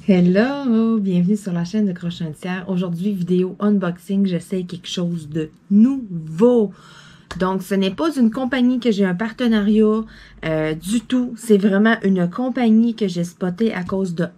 Hello, bienvenue sur la chaîne de Crochet Entière. Aujourd'hui, vidéo unboxing, j'essaye quelque chose de nouveau. Donc, ce n'est pas une compagnie que j'ai un partenariat du tout. C'est vraiment une compagnie que j'ai spotée à cause d'un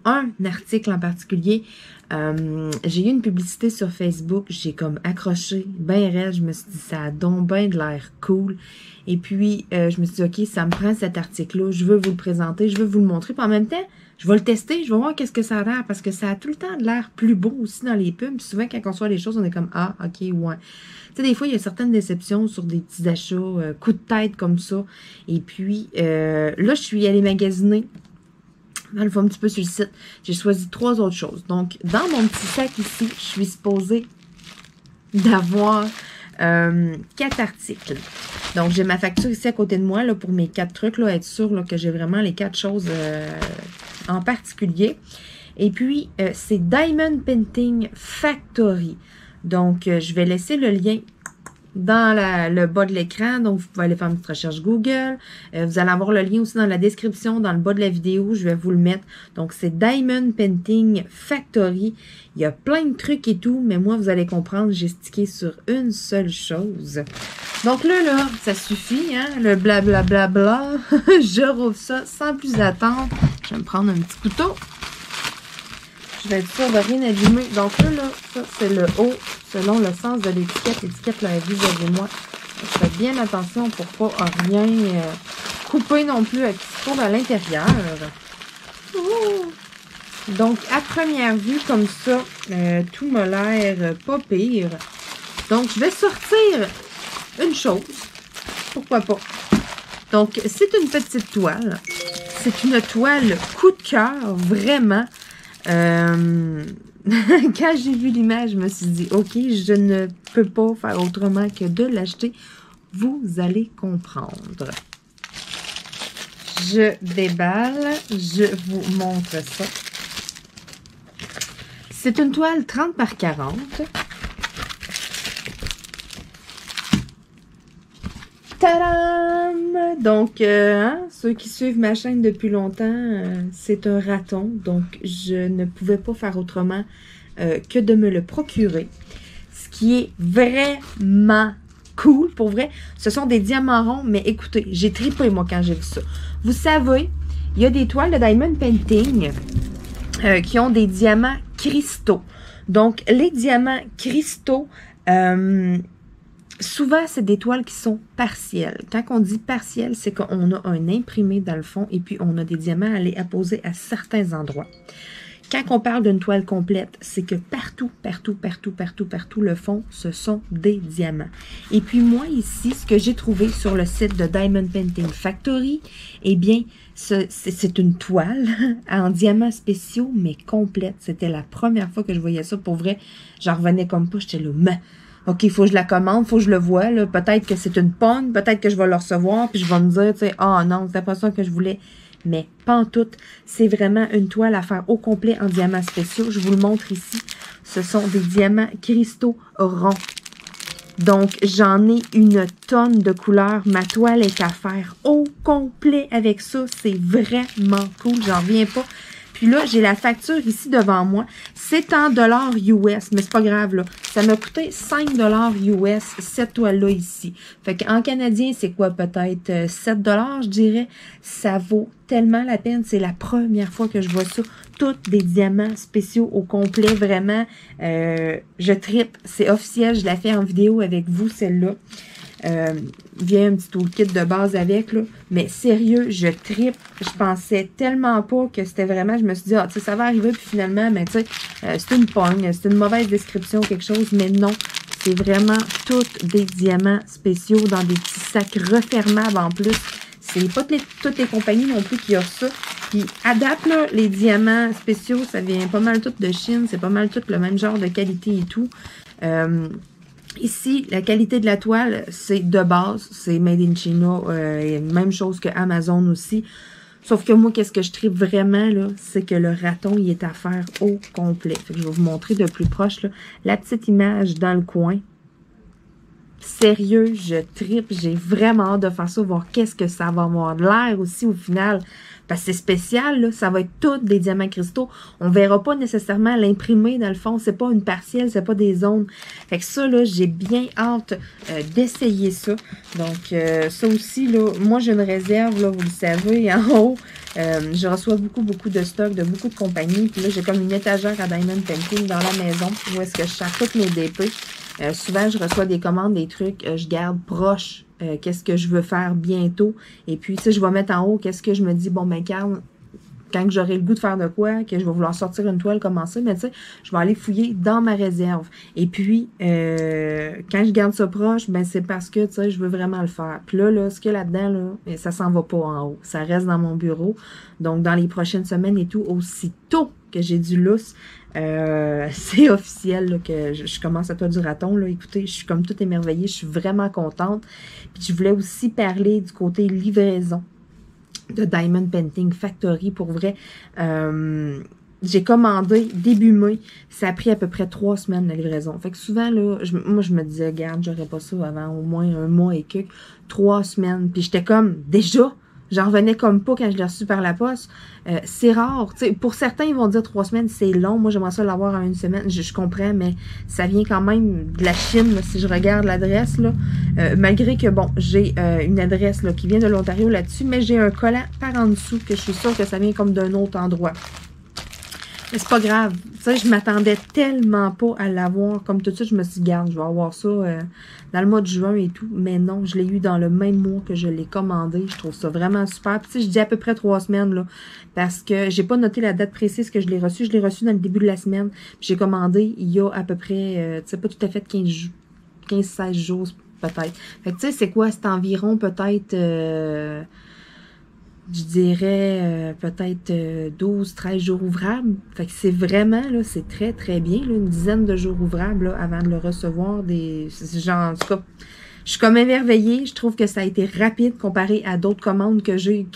article en particulier. J'ai eu une publicité sur Facebook, j'ai comme accroché, ben raide, je me suis dit ça a donc ben de l'air cool. Et puis, je me suis dit, ok, ça me prend cet article-là, je veux vous le présenter, je veux vous le montrer. Puis en même temps, je vais le tester, je vais voir qu'est-ce que ça a l'air, parce que ça a tout le temps de l'air plus beau aussi dans les pubs. Puis souvent, quand on reçoit les choses, on est comme, ah, ok, ouais. Tu sais, des fois, il y a certaines déceptions sur des petits achats, coups de tête comme ça. Et puis, là, je suis allée magasiner. Dans le fond, un petit peu sur le site. J'ai choisi 3 autres choses. Donc, dans mon petit sac ici, je suis supposée d'avoir 4 articles. Donc, j'ai ma facture ici à côté de moi là, pour mes 4 trucs, là, être sûr là, que j'ai vraiment les 4 choses en particulier. Et puis, c'est Diamond Painting Factory. Donc, je vais laisser le lien dans le bas de l'écran. Donc, vous pouvez aller faire une petite recherche Google. Vous allez avoir le lien aussi dans la description, dans le bas de la vidéo. Je vais vous le mettre. Donc, c'est Diamond Painting Factory. Il y a plein de trucs et tout, mais moi, vous allez comprendre, j'ai stické sur une seule chose. Donc là, ça suffit, hein, le blablabla. Je rouvre ça sans plus attendre. Je vais me prendre un petit couteau. Je vais être sûre de rien abîmer. Donc là, ça, c'est le haut, selon le sens de l'étiquette. L'étiquette, là, est vis-à-vis moi. Je fais bien attention pour pas rien couper non plus avec ce qu'il faut à l'intérieur. Donc, à première vue, comme ça, tout m'a l'air pas pire. Donc, je vais sortir une chose. Pourquoi pas? Donc, c'est une petite toile. C'est une toile coup de cœur, vraiment. Quand j'ai vu l'image, je me suis dit, ok, je ne peux pas faire autrement que de l'acheter. Vous allez comprendre. Je déballe, je vous montre ça. C'est une toile 30 par 40. Tadam! Donc, ceux qui suivent ma chaîne depuis longtemps, c'est un raton. Donc, je ne pouvais pas faire autrement que de me le procurer. Ce qui est vraiment cool, pour vrai. Ce sont des diamants ronds, mais écoutez, j'ai trippé, moi, quand j'ai vu ça. Vous savez, il y a des toiles de Diamond Painting qui ont des diamants cristaux. Donc, les diamants cristaux... souvent, c'est des toiles qui sont partielles. Quand on dit partielles, c'est qu'on a un imprimé dans le fond et puis on a des diamants à aller apposer à certains endroits. Quand on parle d'une toile complète, c'est que partout, le fond, ce sont des diamants. Et puis moi, ici, ce que j'ai trouvé sur le site de Diamond Painting Factory, eh bien, c'est une toile en diamants spéciaux, mais complète. C'était la première fois que je voyais ça. Pour vrai, j'en revenais comme pas, j'étais là, mais... OK, il faut que je la commande, il faut que je le voie. Peut-être que c'est une pogne, peut-être que je vais le recevoir, puis je vais me dire, tu sais, ah non, c'était pas ça que je voulais. Mais pas en tout. C'est vraiment une toile à faire au complet en diamants spéciaux. Je vous le montre ici. Ce sont des diamants cristaux ronds. Donc, j'en ai une tonne de couleurs. Ma toile est à faire au complet avec ça. C'est vraiment cool. J'en reviens pas. Puis là, j'ai la facture ici devant moi. C'est en dollars US, mais c'est pas grave, là. Ça m'a coûté 5 dollars US, cette toile-là ici. Fait qu'en canadien, c'est quoi, peut-être 7 dollars, je dirais. Ça vaut tellement la peine. C'est la première fois que je vois ça. Toutes des diamants spéciaux au complet, vraiment. Je trippe. C'est officiel, je la fais en vidéo avec vous, celle-là. Vient un petit toolkit de base avec, là. Mais sérieux, je trippe. Je pensais tellement pas que c'était vraiment... Je me suis dit, ah, tu sais, ça va arriver, puis finalement, mais tu sais, c'est une pogne, c'est une mauvaise description, quelque chose, mais non. C'est vraiment toutes des diamants spéciaux dans des petits sacs refermables en plus. C'est pas toutes les compagnies non plus qui offrent ça. Puis, à date, là, les diamants spéciaux, ça vient pas mal tout de Chine. C'est pas mal tout le même genre de qualité et tout. Ici, la qualité de la toile, c'est de base, c'est made in China, même chose que Amazon aussi. Sauf que moi, qu'est-ce que je tripe vraiment, là, c'est que le raton, il est à faire au complet. Fait que je vais vous montrer de plus proche, là, la petite image dans le coin. Sérieux, je tripe. J'ai vraiment hâte de faire ça, voir qu'est-ce que ça va avoir de l'air aussi au final. Parce que c'est spécial, là. Ça va être tout des diamants cristaux. On verra pas nécessairement l'imprimé dans le fond. C'est pas une partielle, c'est pas des zones. Fait que ça, là, j'ai bien hâte d'essayer ça. Donc, ça aussi, là, moi, j'ai une réserve, là, vous le savez, en haut. Je reçois beaucoup de stocks de beaucoup de compagnies. Puis là, j'ai comme une étagère à Diamond Painting dans la maison où est-ce que je charge toutes mes DP. Souvent, je reçois des commandes, des trucs, je garde proche qu'est-ce que je veux faire bientôt. Et puis, tu sais, je vais mettre en haut qu'est-ce que je me dis, bon, ben, Carl, quand j'aurai le goût de faire de quoi, que je vais vouloir sortir une toile, commencer, mais tu sais, je vais aller fouiller dans ma réserve. Et puis, quand je garde ça proche, ben, c'est parce que, tu sais, je veux vraiment le faire. Puis là, ce qu'il y a là-dedans, là, ça s'en va pas en haut. Ça reste dans mon bureau. Donc, dans les prochaines semaines et tout, aussitôt que j'ai du lousse, c'est officiel là, que je commence à toi du raton. Là. Écoutez, je suis comme toute émerveillée. Je suis vraiment contente. Puis je voulais aussi parler du côté livraison de Diamond Painting Factory. Pour vrai, j'ai commandé début mai. Ça a pris à peu près 3 semaines la livraison. Fait que souvent, là, moi, je me disais, regarde, j'aurais pas ça avant au moins 1 mois et quelques. 3 semaines. Puis j'étais comme, déjà... J'en revenais comme pas quand je l'ai reçu par la poste. C'est rare. T'sais, pour certains, ils vont dire 3 semaines, c'est long. Moi, j'aimerais ça l'avoir en 1 semaine. Je comprends, mais ça vient quand même de la Chine, là, si je regarde l'adresse. Là, malgré que, bon, j'ai une adresse là, qui vient de l'Ontario là-dessus, mais j'ai un collant par en dessous que je suis sûre que ça vient comme d'un autre endroit. Mais c'est pas grave. Tu sais, je m'attendais tellement pas à l'avoir. Comme tout de suite, je me suis dit, garde, je vais avoir ça dans le mois de juin et tout. Mais non, je l'ai eu dans le même mois que je l'ai commandé. Je trouve ça vraiment super. Puis tu sais, je dis à peu près 3 semaines, là. Parce que j'ai pas noté la date précise que je l'ai reçu. Je l'ai reçu dans le début de la semaine. Puis j'ai commandé il y a à peu près, tu sais, pas tout à fait 15-16 jours, peut-être. Fait que tu sais, c'est quoi? C'est environ peut-être... je dirais peut-être 12-13 jours ouvrables. Fait que c'est vraiment, là, c'est très, très bien, là, une dizaine de jours ouvrables là, avant de le recevoir. Genre, en tout cas, je suis comme émerveillée. Je trouve que ça a été rapide comparé à d'autres commandes que j'ai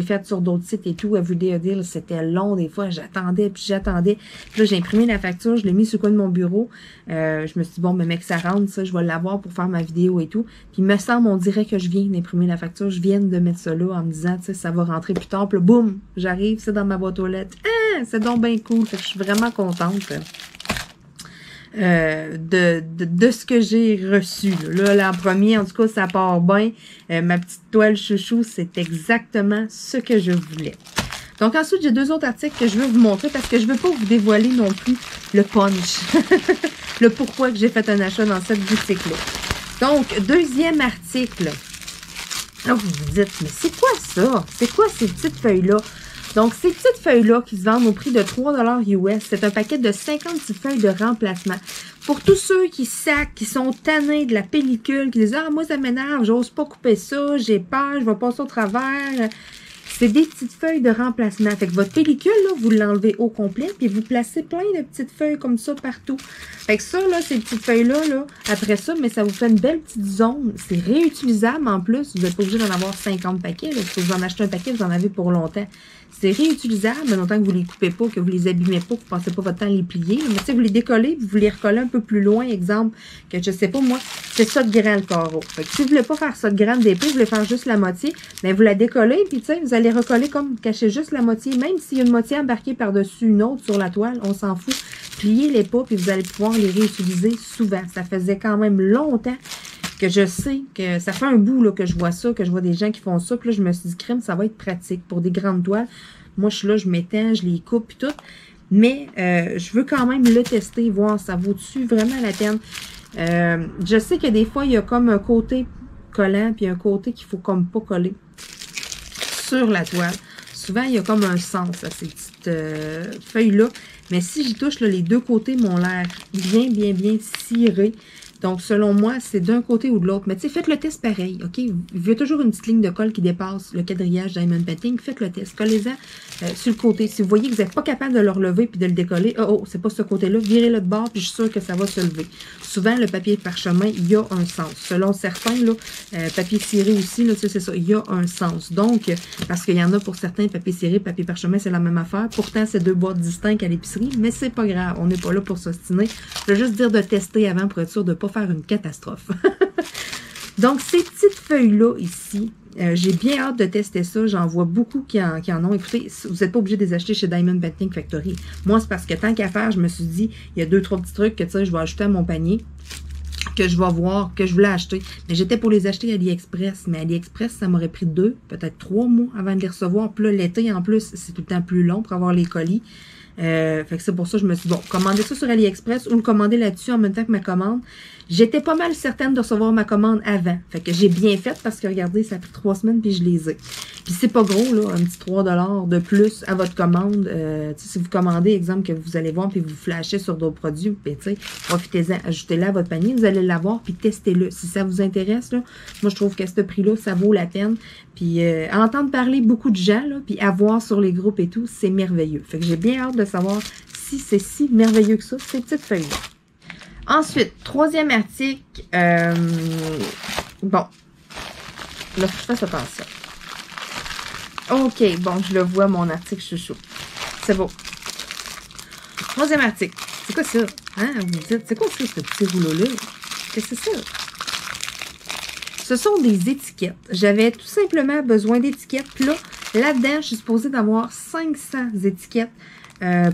faites sur d'autres sites et tout. Everyday a Deal, c'était long des fois. J'attendais, puis j'attendais. Puis là, j'ai imprimé la facture, je l'ai mis sur le coin de mon bureau. Je me suis dit, bon, mais mec, ça rentre, ça, je vais l'avoir pour faire ma vidéo et tout. Puis il me semble, on dirait que je viens d'imprimer la facture. Je viens de mettre ça là en me disant, tu sais, ça va rentrer plus tard. Puis là, boum, j'arrive, c'est dans ma boîte aux lettres. Ah, c'est donc bien cool. Fait que je suis vraiment contente. De ce que j'ai reçu. Là, en premier, en tout cas, ça part bien. Ma petite toile chouchou, c'est exactement ce que je voulais. Donc, ensuite, j'ai 2 autres articles que je veux vous montrer parce que je ne veux pas vous dévoiler non plus le punch. Le pourquoi que j'ai fait un achat dans cette boutique-là. Donc, deuxième article. Là, vous vous dites, mais c'est quoi ça? C'est quoi ces petites feuilles-là? Donc, ces petites feuilles-là qui se vendent au prix de 3 $ US, c'est un paquet de 56 feuilles de remplacement. Pour tous ceux qui sacent, qui sont tannés de la pellicule, qui disent « Ah, moi, ça m'énerve, j'ose pas couper ça, j'ai peur, je vais passer au travers. » C'est des petites feuilles de remplacement. Fait que votre pellicule, là, vous l'enlevez au complet, puis vous placez plein de petites feuilles comme ça partout. Fait que ça, là, ces petites feuilles-là, là, après ça, mais ça vous fait une belle petite zone. C'est réutilisable en plus. Vous n'êtes pas obligé d'en avoir 50 paquets. Là. Si vous en achetez un paquet, vous en avez pour longtemps. C'est réutilisable, mais longtemps que vous ne les coupez pas, que vous ne les abîmez pas, que vous ne passez pas votre temps à les plier. Mais tu sais, vous les décollez, puis vous les recollez un peu plus loin. Exemple, que je sais pas, moi, c'est ça de grand le carreau. Fait que si vous ne voulez pas faire ça de grande d'épée, vous voulez faire juste la moitié, mais vous la décollez, puis tu sais, vous allez recoller comme cacher juste la moitié. Même s'il y a une moitié embarquée par-dessus une autre sur la toile, on s'en fout. Pliez-les pas, puis vous allez pouvoir les réutiliser souvent. Ça faisait quand même longtemps que je sais que ça fait un bout là, que je vois ça, que je vois des gens qui font ça. Puis là, je me suis dit, crème, ça va être pratique pour des grandes toiles. Moi, je suis là, je m'étends, je les coupe puis tout. Mais je veux quand même le tester, voir ça vaut-tu vraiment la peine. Je sais que des fois, il y a comme un côté collant puis un côté qu'il faut comme pas coller sur la toile. Souvent, il y a comme un sens à ces petites feuilles-là. Mais si j'y touche, là, les deux côtés m'ont l'air bien cirés. Donc, selon moi, c'est d'un côté ou de l'autre. Mais tu sais, faites le test pareil, OK? Il y a toujours une petite ligne de colle qui dépasse le quadrillage Diamond Painting. Faites le test. Collez-en sur le côté. Si vous voyez que vous n'êtes pas capable de le relever puis de le décoller, c'est pas ce côté-là, virez-le de bord puis je suis sûre que ça va se lever. Souvent, le papier de parchemin, il y a un sens. Selon certains, là, papier ciré aussi, là, c'est ça, il y a un sens. Donc, parce qu'il y en a pour certains, papier ciré, papier parchemin, c'est la même affaire. Pourtant, c'est 2 boîtes distinctes à l'épicerie, mais c'est pas grave. On n'est pas là pour s'ostiner. Je veux juste dire de tester avant pour être sûr de ne pas faire une catastrophe. Donc, ces petites feuilles-là ici, j'ai bien hâte de tester ça. J'en vois beaucoup qui en ont. Écoutez, vous n'êtes pas obligé de les acheter chez Diamond Painting Factory. Moi, c'est parce que tant qu'à faire, je me suis dit, il y a 2-3 petits trucs que, tu sais, je vais ajouter à mon panier, que je vais voir, que je voulais acheter. Mais j'étais pour les acheter à AliExpress. Mais AliExpress, ça m'aurait pris 2, peut-être 3 mois avant de les recevoir. Puis là, l'été, en plus, c'est tout le temps plus long pour avoir les colis. Fait que c'est pour ça que je me suis dit, bon, commander ça sur AliExpress ou le commander là-dessus en même temps que ma commande. J'étais pas mal certaine de recevoir ma commande avant. Fait que j'ai bien fait parce que, regardez, ça a pris 3 semaines puis je les ai. Puis c'est pas gros, là, un petit 3 $ de plus à votre commande. Si vous commandez, exemple, que vous allez voir puis vous flashez sur d'autres produits, puis tu sais, profitez-en, ajoutez-le à votre panier, vous allez l'avoir puis testez-le. Si ça vous intéresse, là, moi je trouve qu'à ce prix-là, ça vaut la peine. Puis entendre parler beaucoup de gens, là, puis à voir sur les groupes et tout, c'est merveilleux. Fait que j'ai bien hâte de savoir si c'est si merveilleux que ça, ces petites feuilles-là. Ensuite, troisième article. Bon. Là, faut que je fasse attention. OK, bon, je le vois, mon article chouchou. C'est beau. Troisième article. C'est quoi ça? Hein? Vous me dites, c'est quoi ça, ce petit rouleau-là? Qu'est-ce que c'est ça? Ce sont des étiquettes. J'avais tout simplement besoin d'étiquettes. Puis là-dedans, je suis supposée d'avoir 500 étiquettes.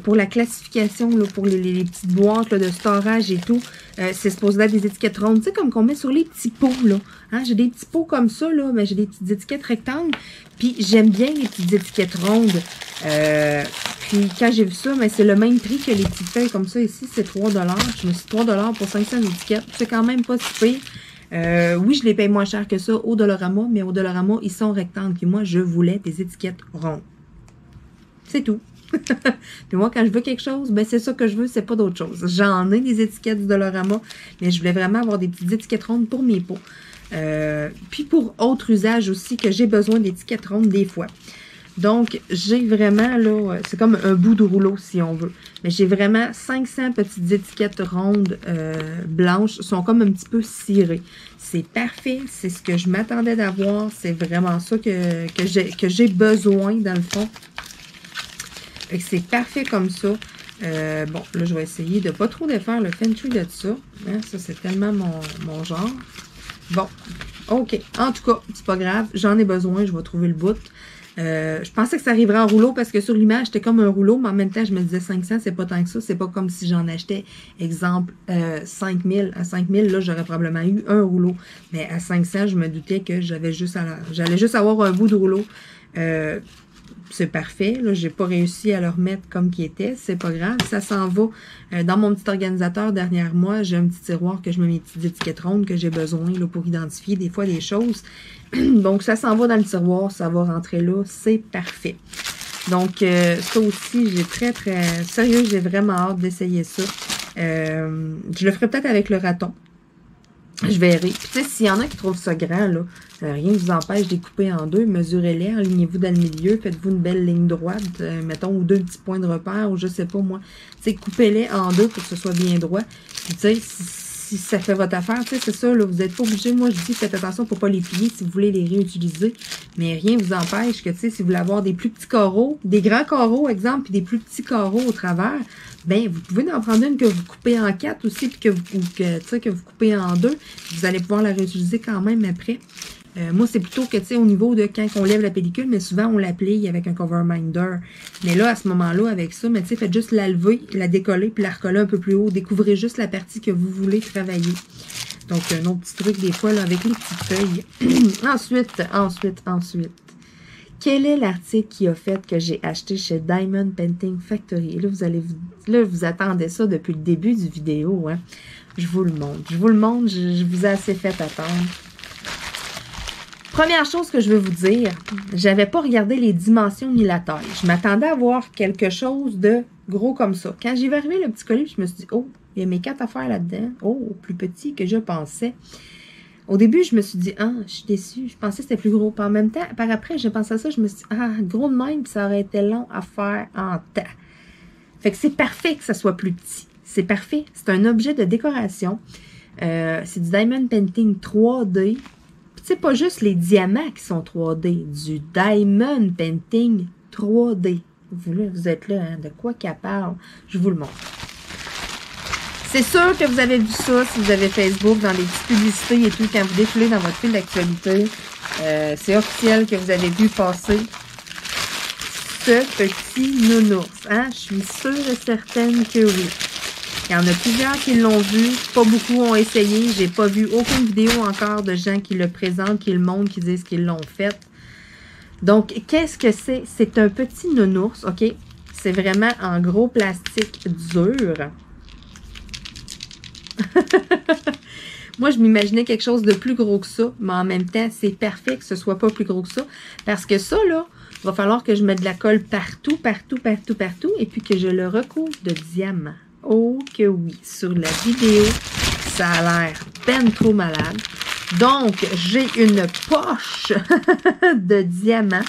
Pour la classification, là, pour les petites boîtes là, de storage et tout, c'est supposé être des étiquettes rondes, tu sais, comme qu'on met sur les petits pots, là. Hein? J'ai des petits pots comme ça, là, mais j'ai des petites étiquettes rectangles, puis j'aime bien les petites étiquettes rondes. Puis quand j'ai vu ça, mais c'est le même prix que les petites feuilles comme ça ici, c'est 3 $. Je me suis dit 3 $ pour 500 étiquettes, c'est quand même pas si pire. Oui, je les paye moins cher que ça au Dollarama, mais au Dollarama, ils sont rectangles, puis moi, je voulais des étiquettes rondes. C'est tout. Puis moi, quand je veux quelque chose, ben c'est ça que je veux, c'est pas d'autre chose. J'en ai des étiquettes du Dollarama, mais je voulais vraiment avoir des petites étiquettes rondes pour mes pots. Puis pour autre usage aussi, que j'ai besoin d'étiquettes rondes des fois. Donc, j'ai vraiment, là, c'est comme un bout de rouleau, si on veut. Mais j'ai vraiment 500 petites étiquettes rondes blanches, sont comme un petit peu cirées. C'est parfait, c'est ce que je m'attendais d'avoir, c'est vraiment ça que j'ai besoin, dans le fond. C'est parfait comme ça. Bon, là, je vais essayer de pas trop défaire le Feng-Shui de ça. Hein, ça, c'est tellement mon genre. Bon, OK. En tout cas, c'est pas grave. J'en ai besoin. Je vais trouver le bout. Je pensais que ça arriverait en rouleau parce que sur l'image, c'était comme un rouleau, mais en même temps, je me disais 500, c'est pas tant que ça. C'est pas comme si j'en achetais, exemple, 5000. À 5000, là, j'aurais probablement eu un rouleau. Mais à 500, je me doutais que j'allais juste avoir un bout de rouleau. C'est parfait. Là, j'ai pas réussi à le remettre comme qu'il était. C'est pas grave. Ça s'en va. Dans mon petit organisateur derrière moi, j'ai un petit tiroir que je mets mes petites étiquettes rondes que j'ai besoin là, pour identifier des fois des choses. Donc, ça s'en va dans le tiroir. Ça va rentrer là. C'est parfait. Donc, ça aussi, j'ai très sérieux, j'ai vraiment hâte d'essayer ça. Je le ferai peut-être avec le raton. Je verrai. Puis, tu sais, s'il y en a qui trouvent ça grand, là, rien ne vous empêche de les couper en deux. Mesurez-les, alignez-vous dans le milieu, faites-vous une belle ligne droite, mettons, ou 2 petits points de repère, ou je sais pas moi. Tu sais, coupez-les en deux pour que ce soit bien droit. Puis, tu sais, si ça fait votre affaire, tu sais, c'est ça, là, vous n'êtes pas obligé. Moi, je dis, faites attention pour pas les plier si vous voulez les réutiliser. Mais rien ne vous empêche que, tu sais, si vous voulez avoir des plus petits carreaux, des grands carreaux, exemple, puis des plus petits carreaux au travers, ben vous pouvez en prendre une que vous coupez en 4 aussi, puis que vous coupez en 2. Vous allez pouvoir la réutiliser quand même après. Moi, c'est plutôt que, tu sais, au niveau de quand on lève la pellicule, mais souvent, on la plie avec un cover minder. Mais là, à ce moment-là, avec ça, mais tu sais, faites juste la lever, la décoller, puis la recoller un peu plus haut. Découvrez juste la partie que vous voulez travailler. Donc, un autre petit truc, des fois, là, avec les petites feuilles. Ensuite. Quel est l'article qui a fait que j'ai acheté chez Diamond Painting Factory? Et là, vous attendez ça depuis le début du vidéo, hein? Je vous le montre. Je vous ai assez fait attendre. Première chose que je veux vous dire, j'avais pas regardé les dimensions ni la taille. Je m'attendais à voir quelque chose de gros comme ça. Quand j'ai vu arriver le petit colis, je me suis dit, oh, il y a mes 4 affaires là-dedans. Oh, plus petit que je pensais. Au début, je me suis dit, ah, je suis déçue. Je pensais que c'était plus gros. Puis en même temps, par après, j'ai pensé à ça, je me suis dit, ah, gros de même, puis ça aurait été long à faire en temps. Fait que c'est parfait que ça soit plus petit. C'est parfait. C'est un objet de décoration. C'est du Diamond Painting 3D. C'est pas juste les diamants qui sont 3D, du Diamond Painting 3D. Vous êtes là, hein, de quoi qu'elle parle? Je vous le montre. C'est sûr que vous avez vu ça si vous avez Facebook, dans les petites publicités et tout, quand vous défilez dans votre fil d'actualité. C'est officiel que vous avez vu passer ce petit nounours. Hein? Je suis sûre et certaine que oui. Il y en a plusieurs qui l'ont vu. Pas beaucoup ont essayé. J'ai pas vu aucune vidéo encore de gens qui le présentent, qui le montrent, qui disent qu'ils l'ont fait. Donc, qu'est-ce que c'est? C'est un petit nounours, OK? C'est vraiment en gros plastique dur. Moi, je m'imaginais quelque chose de plus gros que ça, mais en même temps, c'est parfait que ce soit pas plus gros que ça. Parce que ça, là, il va falloir que je mette de la colle partout, partout, partout, partout, et puis que je le recouvre de diamants. Oh que oui! Sur la vidéo, ça a l'air ben trop malade. Donc, j'ai une poche de diamants.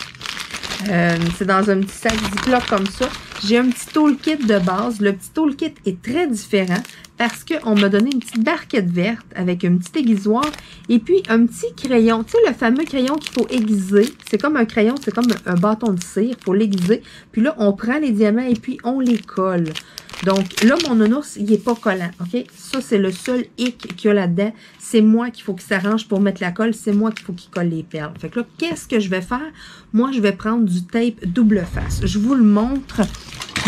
C'est dans un petit sac Ziploc comme ça. J'ai un petit toolkit de base. Le petit toolkit est très différent parce qu'on m'a donné une petite barquette verte avec un petit aiguisoir et puis un petit crayon. Tu sais, le fameux crayon qu'il faut aiguiser. C'est comme un crayon, c'est comme un bâton de cire. Il faut l'aiguiser. Puis là, on prend les diamants et puis on les colle. Donc là, mon nounours, il n'est pas collant, OK? Ça, c'est le seul hic qu'il y a là-dedans. C'est moi qu'il faut qu'il s'arrange pour mettre la colle. C'est moi qu'il faut qu'il colle les perles. Fait que là, qu'est-ce que je vais faire? Moi, je vais prendre du tape double face. Je vous le montre.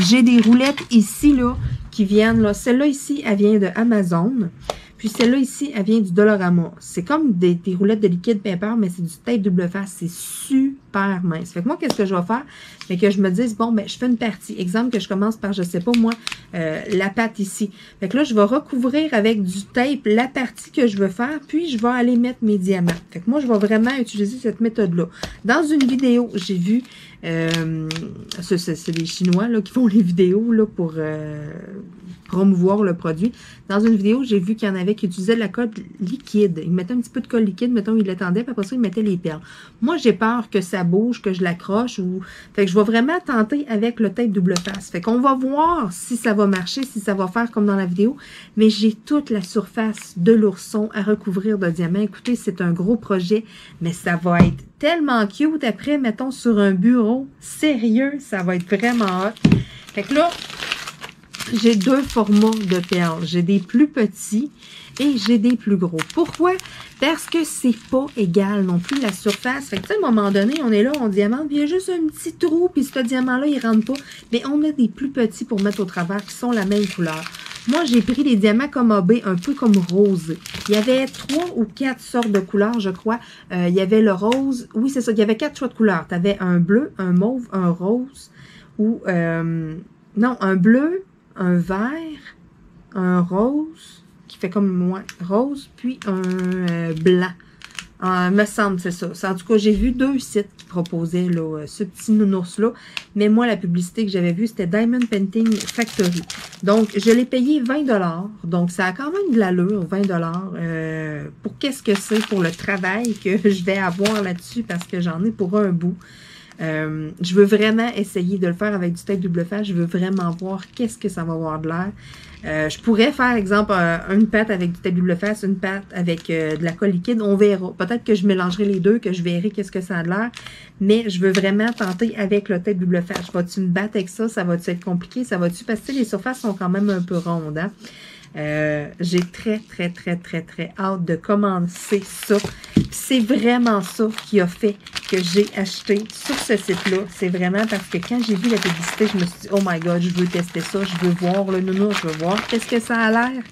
J'ai des roulettes ici, là, qui viennent, là. Celle-là ici, elle vient de Amazon. Puis celle-là ici, elle vient du Dollarama. C'est comme des roulettes de liquide paper, mais c'est du tape double face. C'est super mince. Fait que moi, qu'est-ce que je vais faire? Fait que je me dis, bon, ben, je fais une partie. Exemple que je commence par, je sais pas moi, la pâte ici. Fait que là, je vais recouvrir avec du tape la partie que je veux faire, puis je vais aller mettre mes diamants. Fait que moi, je vais vraiment utiliser cette méthode-là. Dans une vidéo, j'ai vu, c'est les Chinois là, qui font les vidéos là, pour promouvoir le produit. Dans une vidéo, j'ai vu qu'il y en avait qui utilisaient de la colle liquide. Ils mettaient un petit peu de colle liquide, mettons, ils l'étendaient, puis après ça, ils mettaient les perles. Moi, j'ai peur que ça bouge, que je l'accroche, ou... Fait que je vais vraiment tenter avec le tape double face. Fait qu'on va voir si ça va marcher, si ça va faire comme dans la vidéo, mais j'ai toute la surface de l'ourson à recouvrir de diamants. Écoutez, c'est un gros projet, mais ça va être tellement cute après, mettons, sur un bureau. Sérieux, ça va être vraiment hot. Fait que là, j'ai deux formats de perles. J'ai des plus petits et j'ai des plus gros. Pourquoi? Parce que c'est pas égal non plus la surface. Fait que, tu sais, à un moment donné, on est là, on diamante, puis il y a juste un petit trou, puis ce diamant-là, il rentre pas. Mais on a des plus petits pour mettre au travers qui sont la même couleur. Moi, j'ai pris des diamants comme AB, un peu comme rosé. Il y avait 3 ou 4 sortes de couleurs, je crois. Il y avait le rose. Oui, c'est ça. Il y avait 4 choix de couleurs. Tu avais un bleu, un mauve, un rose, ou... non, un bleu, un vert, un rose, qui fait comme moi, rose, puis un blanc. Me semble, c'est ça. En tout cas, j'ai vu 2 sites qui proposaient là, ce petit nounours-là. Mais moi, la publicité que j'avais vue, c'était Diamond Painting Factory. Donc, je l'ai payé 20 $. Donc, ça a quand même de l'allure, 20 $. Pour qu'est-ce que c'est pour le travail que je vais avoir là-dessus, parce que j'en ai pour un bout. Je veux vraiment essayer de le faire avec du tape double face. Je veux vraiment voir qu'est-ce que ça va avoir de l'air. Je pourrais faire, exemple, une pâte avec du tape double face, une pâte avec de la colle liquide. On verra. Peut-être que je mélangerai les deux, que je verrai qu'est-ce que ça a de l'air. Mais je veux vraiment tenter avec le tape double face. Vas-tu me battre avec ça? Ça va-tu être compliqué? Ça va-tu? Parce que les surfaces sont quand même un peu rondes, hein? J'ai très hâte de commencer ça. C'est vraiment ça qui a fait que j'ai acheté sur ce site-là. C'est vraiment parce que quand j'ai vu la publicité, je me suis dit, oh my god, je veux tester ça, je veux voir le nounours, je veux voir qu'est-ce que ça a l'air.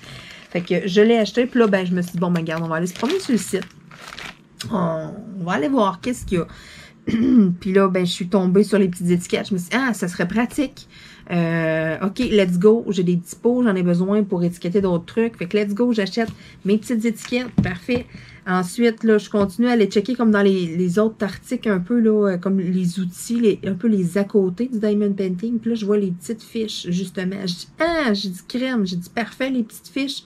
Fait que je l'ai acheté, puis là, ben, je me suis dit, bon, ben, regarde, on va aller se promener sur le site. On va aller voir qu'est-ce qu'il y a. Puis là, ben, je suis tombée sur les petites étiquettes. Je me suis dit, ah, ça serait pratique. OK, let's go. J'ai des petits pots, j'en ai besoin pour étiqueter d'autres trucs. Fait que let's go, j'achète mes petites étiquettes. Parfait. Ensuite, là, je continue à aller checker comme dans les autres articles un peu, là, comme les outils, un peu les à côté du Diamond Painting. Puis là, je vois les petites fiches, justement. Je dis, ah, j'ai dit crème. J'ai dit, parfait, les petites fiches.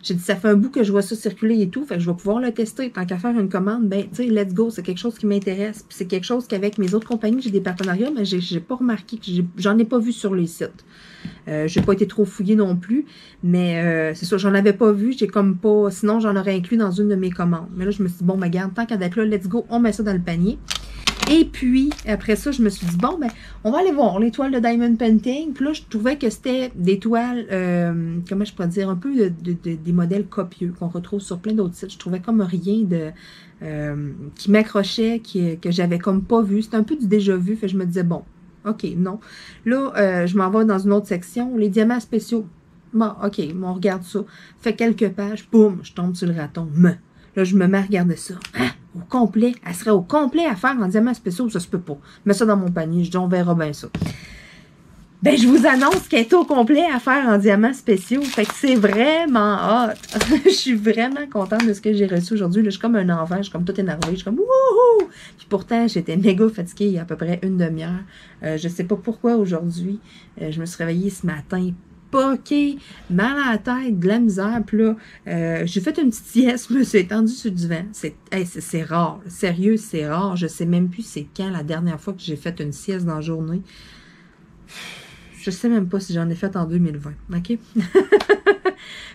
J'ai dit, ça fait un bout que je vois ça circuler et tout, fait que je vais pouvoir le tester. Tant qu'à faire une commande, ben, tu sais, let's go, c'est quelque chose qui m'intéresse. Puis c'est quelque chose qu'avec mes autres compagnies, j'ai des partenariats, mais j'ai pas remarqué, que j'en ai pas vu sur les sites. J'ai pas été trop fouillée non plus, mais c'est ça, j'en avais pas vu, j'ai comme pas, sinon j'en aurais inclus dans une de mes commandes. Mais là, je me suis dit, bon, ben, garde, tant qu'à d'être là, let's go, on met ça dans le panier. Et puis, après ça, je me suis dit, bon, ben, on va aller voir les toiles de Diamond Painting. Puis là, je trouvais que c'était des toiles, comment je pourrais dire, un peu des modèles copieux qu'on retrouve sur plein d'autres sites. Je trouvais comme rien de qui m'accrochait, que j'avais comme pas vu. C'était un peu du déjà vu. Fait que je me disais, bon, OK, non. Là, je m'en vais dans une autre section. Les diamants spéciaux. Bon, OK, on regarde ça. Fait quelques pages. Boum, je tombe sur le raton. Là, je me mets à regarder ça. Hein? Au complet. Elle serait au complet à faire en diamants spéciaux. Ça se peut pas. Mets ça dans mon panier. Je dis, on verra bien ça. Ben, je vous annonce qu'elle est au complet à faire en diamants spéciaux. Fait que c'est vraiment hot. Je suis vraiment contente de ce que j'ai reçu aujourd'hui. Là, je suis comme un enfant. Je suis comme toute énervée. Je suis comme wouhou! Puis pourtant, j'étais méga fatiguée il y a à peu près une demi-heure. Je sais pas pourquoi aujourd'hui. Je me suis réveillée ce matin poquée, mal à la tête, de la misère. Puis là, j'ai fait une petite sieste, je me suis étendue sur le divan. C'est rare. Sérieux, c'est rare. Je sais même plus c'est quand la dernière fois que j'ai fait une sieste dans la journée. Je sais même pas si j'en ai fait en 2020. OK?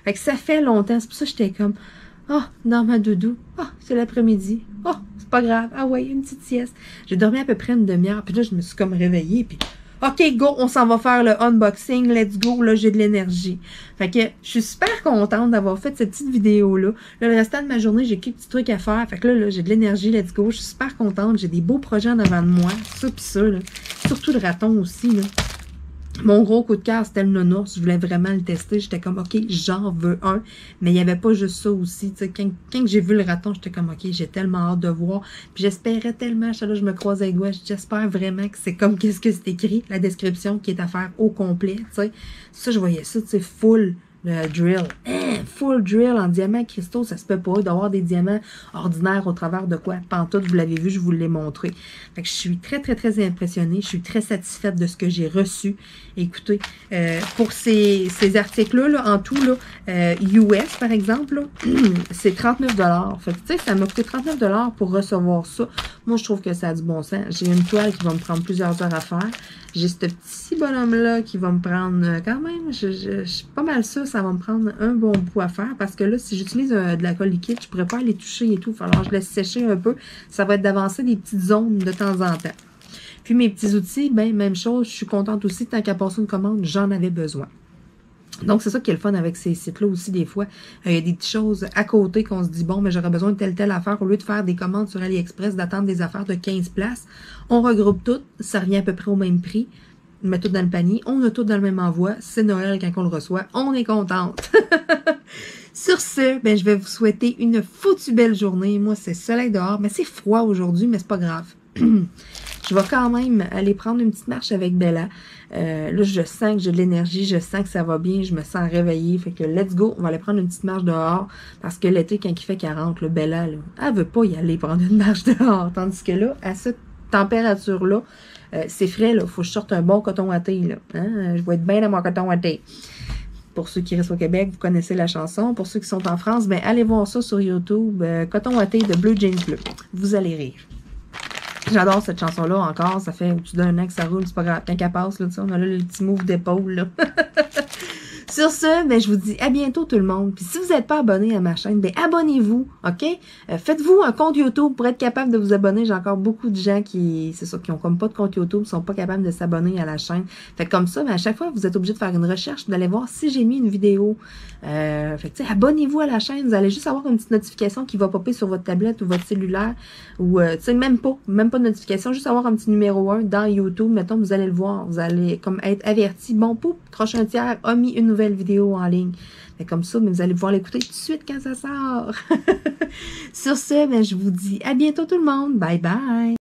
Fait que ça fait longtemps. C'est pour ça que j'étais comme, dans ma doudou. C'est l'après-midi. C'est pas grave. Ah ouais, une petite sieste. J'ai dormi à peu près une demi-heure. Puis là, je me suis comme réveillée. Puis OK, go, on s'en va faire le unboxing. Let's go. Là, j'ai de l'énergie. Fait que je suis super contente d'avoir fait cette petite vidéo-là. Là, le restant de ma journée, j'ai quelques petits trucs à faire. Fait que là j'ai de l'énergie. Let's go. Je suis super contente. J'ai des beaux projets en avant de moi. Ça pis ça, là. Surtout le raton aussi, là. Mon gros coup de cœur, c'était le nounours. Je voulais vraiment le tester. J'étais comme, OK, j'en veux un. Mais il n'y avait pas juste ça aussi. Quand j'ai vu le raton, j'étais comme, OK, j'ai tellement hâte de voir. Puis j'espérais tellement. Là, je me croisais les doigts. J'espère vraiment que c'est comme qu'est-ce que c'est écrit, la description qui est à faire au complet. T'sais. Ça, je voyais ça, full drill. Full drill en diamants cristaux, ça se peut pas d'avoir des diamants ordinaires au travers de quoi? Pantoute, vous l'avez vu, je vous l'ai montré. Fait que je suis très, très, très impressionnée. Je suis très satisfaite de ce que j'ai reçu. Écoutez, pour ces articles-là, là, en tout, là, US, par exemple, là, c'est 39 $. Fait que, tu sais, ça m'a coûté 39 $ pour recevoir ça. Moi, je trouve que ça a du bon sens. J'ai une toile qui va me prendre plusieurs heures à faire. J'ai ce petit bonhomme-là qui va me prendre quand même, je suis pas mal sûre, ça va me prendre un bon bout à faire parce que là, si j'utilise de la colle liquide, je pourrais pas les toucher et tout. Il va falloir que je laisse sécher un peu. Ça va être d'avancer des petites zones de temps en temps. Puis mes petits outils, ben même chose, je suis contente aussi, tant qu'à passer une commande, j'en avais besoin. Donc, c'est ça qui est le fun avec ces sites-là aussi, des fois. Il y a des petites choses à côté qu'on se dit, bon, mais j'aurais besoin de telle affaire. Au lieu de faire des commandes sur AliExpress, d'attendre des affaires de 15 places, on regroupe tout, ça revient à peu près au même prix. On met tout dans le panier, on a tout dans le même envoi. C'est Noël quand on le reçoit, on est contente. Sur ce, ben, je vais vous souhaiter une foutue belle journée. Moi, c'est soleil dehors, mais c'est froid aujourd'hui, mais c'est pas grave. Je vais quand même aller prendre une petite marche avec Bella. Là, je sens que j'ai de l'énergie, je sens que ça va bien, je me sens réveillée. Fait que let's go, on va aller prendre une petite marche dehors. Parce que l'été, quand il fait 40, là, Bella, là, elle veut pas y aller prendre une marche dehors. Tandis que là, à cette température-là, c'est frais, là. Faut que je sorte un bon coton à thé, là. Hein? Je vais être bien dans mon coton à thé. Pour ceux qui restent au Québec, vous connaissez la chanson. Pour ceux qui sont en France, ben allez voir ça sur YouTube. Coton à thé de Blue Jeans Bleu. Vous allez rire. J'adore cette chanson-là encore. Ça fait au-dessus d'un an que ça roule. C'est pas grave. Quand qu'elle passe, là, on a là le petit move d'épaule, là. Sur ce, ben, je vous dis à bientôt tout le monde. Puis si vous n'êtes pas abonné à ma chaîne, ben abonnez-vous, OK? Faites-vous un compte YouTube pour être capable de vous abonner. J'ai encore beaucoup de gens qui, c'est ça, qui ont comme pas de compte YouTube, sont pas capables de s'abonner à la chaîne. Fait que comme ça, ben, à chaque fois, vous êtes obligé de faire une recherche, d'aller voir si j'ai mis une vidéo. Fait que tu sais, abonnez-vous à la chaîne. Vous allez juste avoir une petite notification qui va popper sur votre tablette ou votre cellulaire. Ou, tu sais, même pas de notification, juste avoir un petit numéro 1 dans YouTube. Mettons, vous allez le voir. Vous allez comme être averti. Bon, poup, Croche un tiers a mis une nouvelle vidéo en ligne. Fait comme ça, mais vous allez pouvoir l'écouter tout de suite quand ça sort. Sur ce, ben, je vous dis à bientôt tout le monde. Bye bye!